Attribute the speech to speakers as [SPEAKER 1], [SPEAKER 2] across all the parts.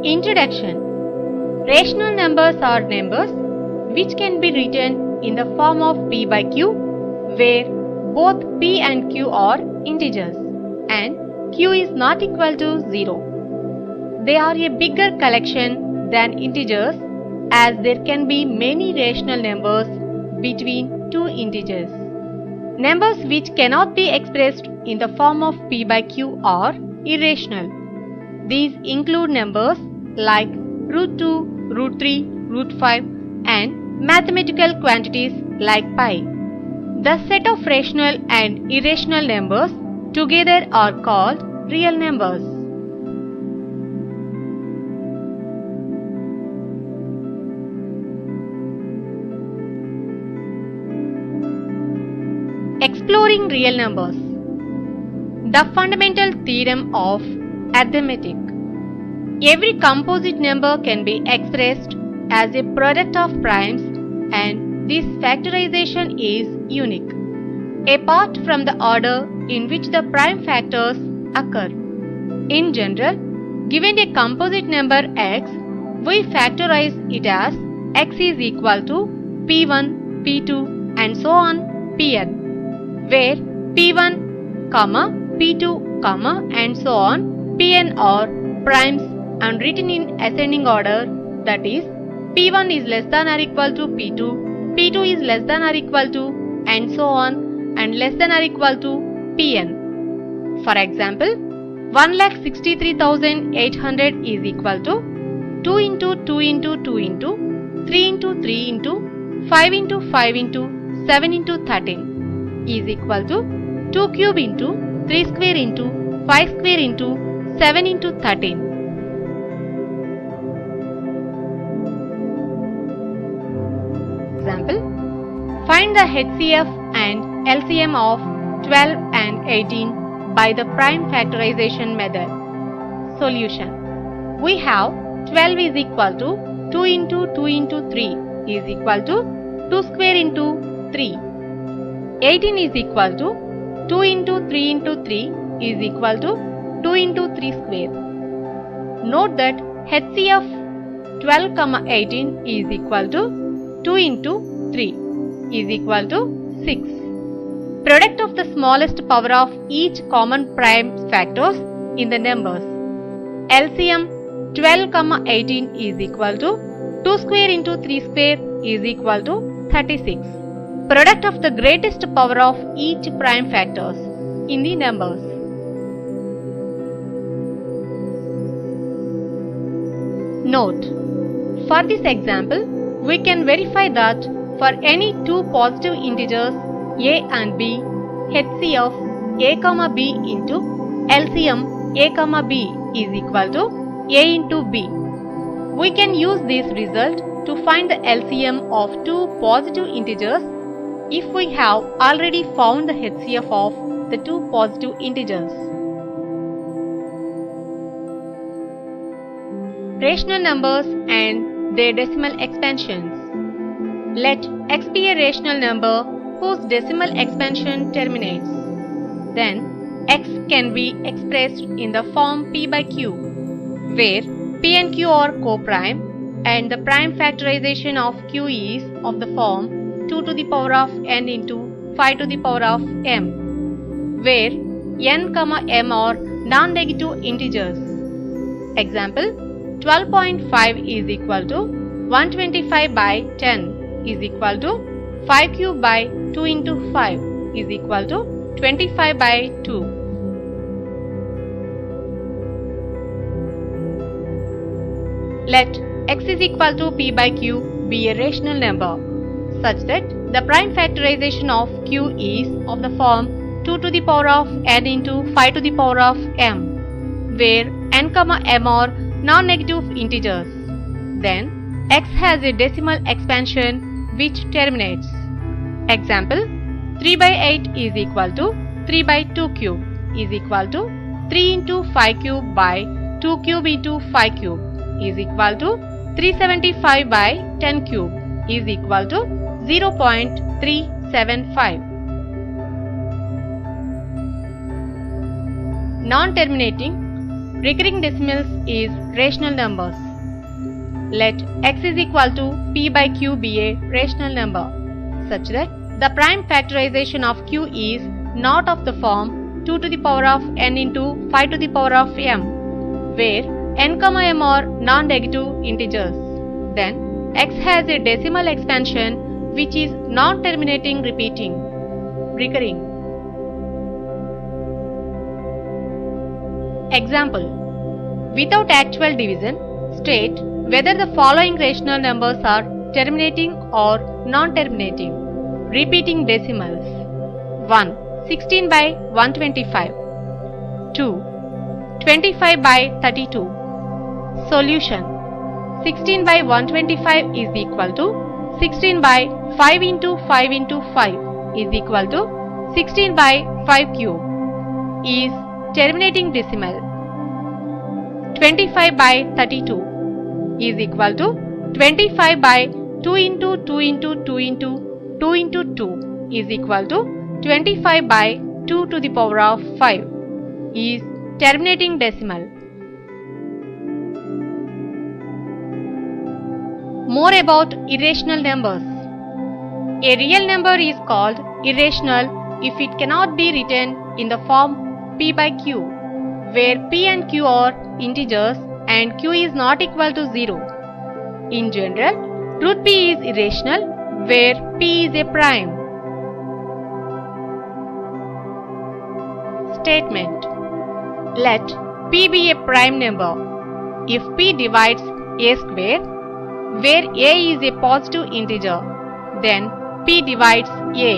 [SPEAKER 1] Introduction. Rational numbers are numbers which can be written in the form of p by q, where both p and q are integers and q is not equal to 0. They are a bigger collection than integers, as there can be many rational numbers between two integers. Numbers which cannot be expressed in the form of p by q are irrational. These include numbers like root 2, root 3, root 5 and mathematical quantities like pi. The set of rational and irrational numbers together are called real numbers. Exploring real numbers. The fundamental theorem of arithmetic. Every composite number can be expressed as a product of primes, and this factorization is unique, apart from the order in which the prime factors occur. In general, given a composite number x, we factorize it as x is equal to p1, p2 and so on pn, where p1, p2, and so on pn are primes and written in ascending order, that is, p1 is less than or equal to p2, p2 is less than or equal to, and so on, and less than or equal to pn. For example, 1,63,800 is equal to 2 into 2 into 2 into 3 into 3 into 5 into 5 into 7 into 13 is equal to 2 cube into 3 square into 5 square into 7 into 13. Example, find the HCF and LCM of 12 and 18 by the prime factorization method. Solution. We have 12 is equal to 2 into 2 into 3 is equal to 2 square into 3. 18 is equal to 2 into 3 into 3 is equal to 2 into 3 square. Note that HCF 12, 18 is equal to 2 into 3 is equal to 6. Product of the smallest power of each common prime factors in the numbers. LCM 12, 18 is equal to 2 square into 3 square is equal to 36. Product of the greatest power of each prime factors in the numbers. Note: for this example, we can verify that for any two positive integers a and b, HCF a, b into LCM a, b is equal to a into b. We can use this result to find the LCM of two positive integers if we have already found the HCF of the two positive integers. Rational numbers and their decimal expansions. Let x be a rational number whose decimal expansion terminates. Then x can be expressed in the form p by q, where p and q are co-prime and the prime factorization of q is of the form 2 to the power of n into 5 to the power of m, where n, m are non-negative integers. Example, 12.5 is equal to 125 by 10 is equal to 5 cube by 2 into 5 is equal to 25 by 2. Let x is equal to p by q be a rational number such that the prime factorization of q is of the form 2 to the power of n into 5 to the power of m, where n, m are non-negative integers. Then x has a decimal expansion which terminates. Example, 3 by 8 is equal to 3 by 2 cube is equal to 3 into 5 cube by 2 cube into 5 cube is equal to 375 by 10 cube is equal to 0.375. Non-terminating recurring decimals is rational numbers. Let x is equal to p by q be a rational number such that the prime factorization of q is not of the form 2 to the power of n into 5 to the power of m, where n, m are non-negative integers. Then x has a decimal expansion which is non-terminating repeating, recurring. Example: without actual division, state whether the following rational numbers are terminating or non-terminating. Repeating decimals: 1. 16 by 125. 2. 25 by 32. Solution: 16 by 125 is equal to 16 by 5 into 5 into 5 is equal to 16 by 5 cube is terminating decimal. 25 by 32 is equal to 25 by 2 into 2 into 2 into 2 into 2 is equal to 25 by 2 to the power of 5 is terminating decimal. More about irrational numbers. A real number is called irrational if it cannot be written in the form p by q, where p and q are integers and q is not equal to 0. In general, root p is irrational where p is a prime. Statement: let p be a prime number if p divides a square, where a is a positive integer, then p divides a.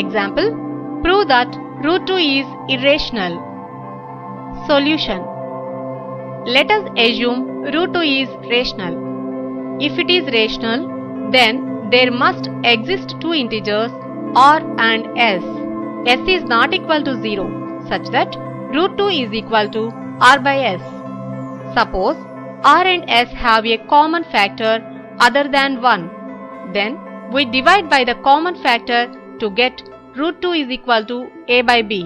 [SPEAKER 1] Example: prove that root 2 is irrational. Solution: let us assume root 2 is rational. If it is rational, then there must exist two integers r and s. S is not equal to 0 such that root 2 is equal to r by s. Suppose r and s have a common factor other than 1. Then we divide by the common factor to get root 2 is equal to a by b,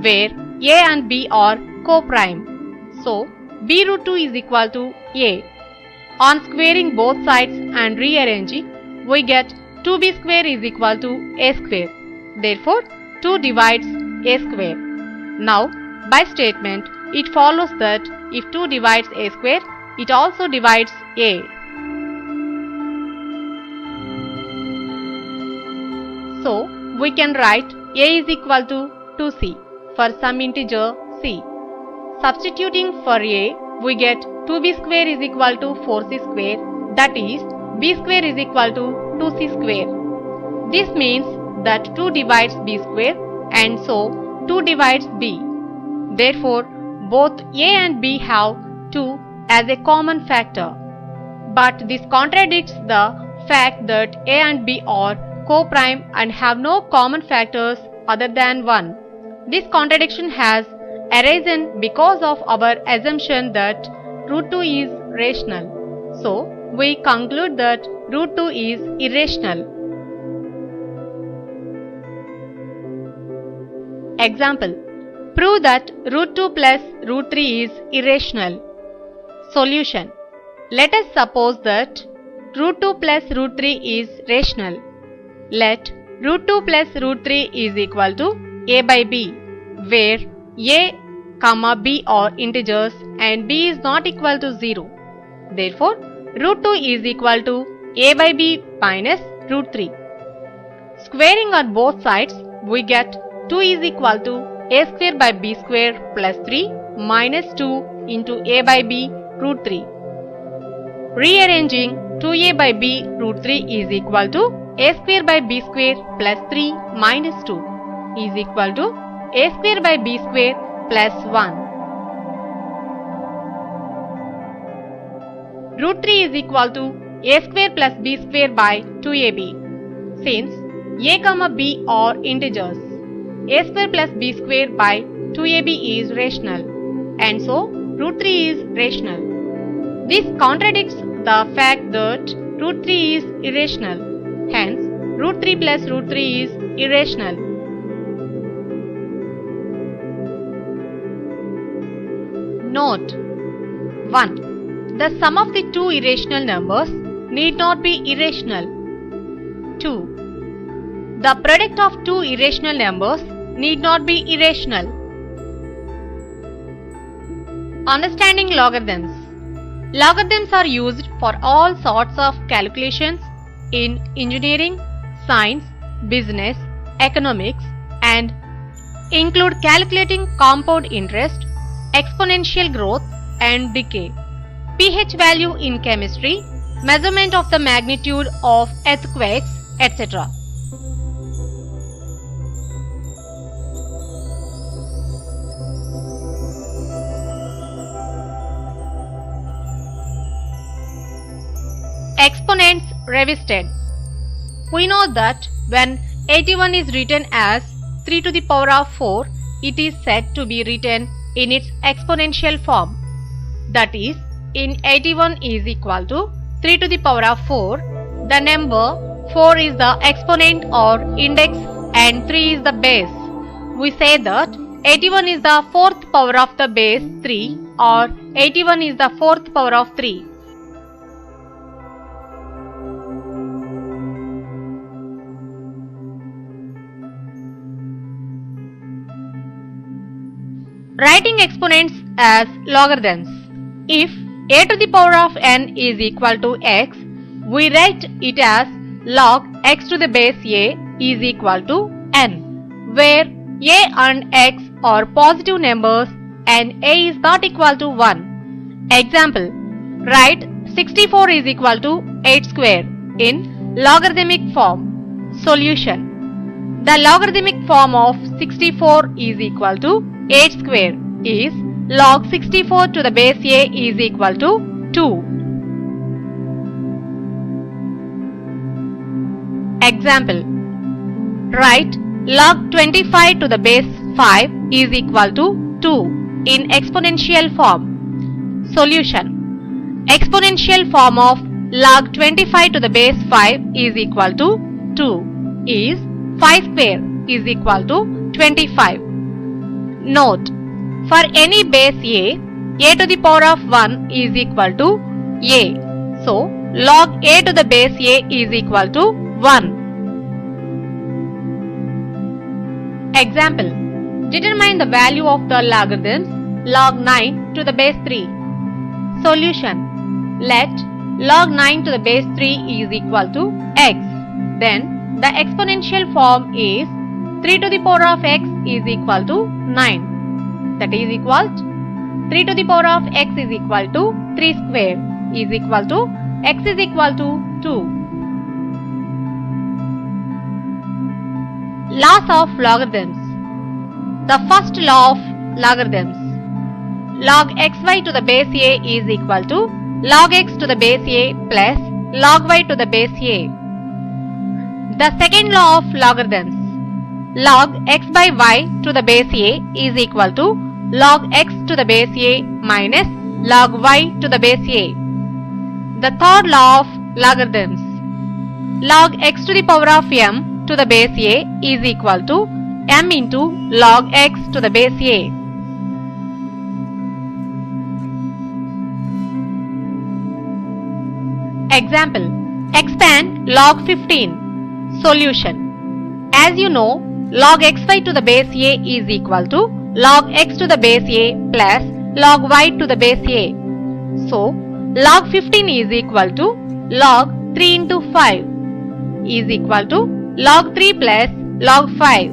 [SPEAKER 1] where a and b are co-prime. So b root 2 is equal to a. On squaring both sides and rearranging, we get 2b square is equal to a square. Therefore, 2 divides a square. Now, by statement, it follows that if 2 divides a square, it also divides a. So, we can write a is equal to 2c for some integer c. Substituting for a, we get 2b square is equal to 4c square, that is, b square is equal to 2c square. This means that 2 divides b square and so 2 divides b. Therefore, both a and b have 2 as a common factor. But this contradicts the fact that a and b are co-prime and have no common factors other than 1. This contradiction has arisen because of our assumption that root 2 is rational. So, we conclude that root 2 is irrational. Example: prove that root 2 plus root 3 is irrational. Solution: let us suppose that root 2 plus root 3 is rational. Let root 2 plus root 3 is equal to a by b, where a, b are integers and b is not equal to 0. Therefore, root 2 is equal to a by b minus root 3. Squaring on both sides, we get 2 is equal to a square by b square plus 3 minus 2 into a by b root 3. Rearranging 2a by b root 3 is equal to a square by b square plus 3 minus 2 is equal to a square by b square plus 1. Root 3 is equal to a square plus b square by 2ab. Since a, b are integers, a square plus b square by 2ab is rational, and so root 3 is rational. This contradicts the fact that root 3 is irrational. Hence, root 3 plus root 3 is irrational. Note 1. The sum of the two irrational numbers need not be irrational. 2. The product of two irrational numbers need not be irrational. Understanding logarithms. Logarithms are used for all sorts of calculations in engineering, science, business, economics, and include calculating compound interest, exponential growth and decay, pH value in chemistry, measurement of the magnitude of earthquakes, etc. Exponents revisited. We know that when 81 is written as 3 to the power of 4, it is said to be written in its exponential form. That is, in 81 is equal to 3 to the power of 4. The number 4 is the exponent or index and 3 is the base. We say that 81 is the fourth power of the base 3 or 81 is the fourth power of 3. Writing exponents as logarithms. If a to the power of n is equal to x, we write it as log x to the base a is equal to n, where a and x are positive numbers and a is not equal to 1. Example, write 64 is equal to 8 square in logarithmic form. Solution. The logarithmic form of 64 is equal to 8 square is log 64 to the base a is equal to 2. Example, write log 25 to the base 5 is equal to 2 in exponential form. Solution. Exponential form of log 25 to the base 5 is equal to 2 is 5 square is equal to 25. Note, for any base a to the power of 1 is equal to a. So, log a to the base a is equal to 1. Example, determine the value of the logarithms log 9 to the base 3. Solution, let log 9 to the base 3 is equal to x. Then, the exponential form is 3 to the power of x is equal to 9. That is equal to 3 to the power of x is equal to 3 square is equal to x is equal to 2. Laws of logarithms. The first law of logarithms. Log xy to the base a is equal to log x to the base a plus log y to the base a. The second law of logarithms. Log x by y to the base a is equal to log x to the base a minus log y to the base a. The third law of logarithms. Log x to the power of m to the base a is equal to m into log x to the base a. Example, expand log 15. Solution. As you know, log xy to the base a is equal to log x to the base a plus log y to the base a. So, log 15 is equal to log 3 into 5 is equal to log 3 plus log 5.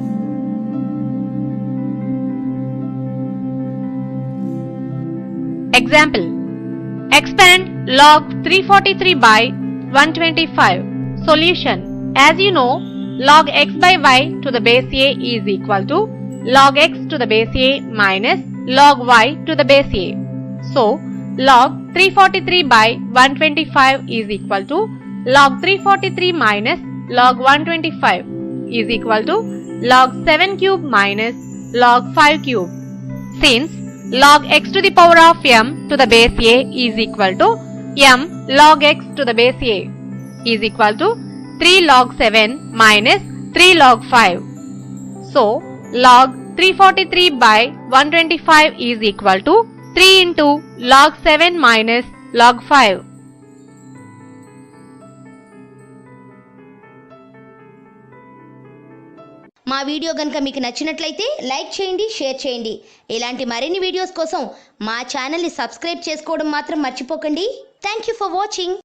[SPEAKER 1] Example, expand log 343 by 125. Solution. As you know, log x by y to the base a is equal to log x to the base a minus log y to the base a. So, log 343 by 125 is equal to log 343 minus log 125 is equal to log 7 cube minus log 5 cube. Since log x to the power of m to the base a is equal to m log x to the base a is equal to 3 log 7 minus 3 log 5. So, log 343 by 125 is equal to 3 into log 7 minus log 5.
[SPEAKER 2] మా video గనుక మీకు నచ్చినట్లయితే like చేయండి, share చేయండి. ఇలాంటి మరిన్ని videos కోసం మా ఛానల్ని సబ్స్క్రైబ్ చేసుకోవడం మాత్రం మర్చిపోకండి. Thank you for watching.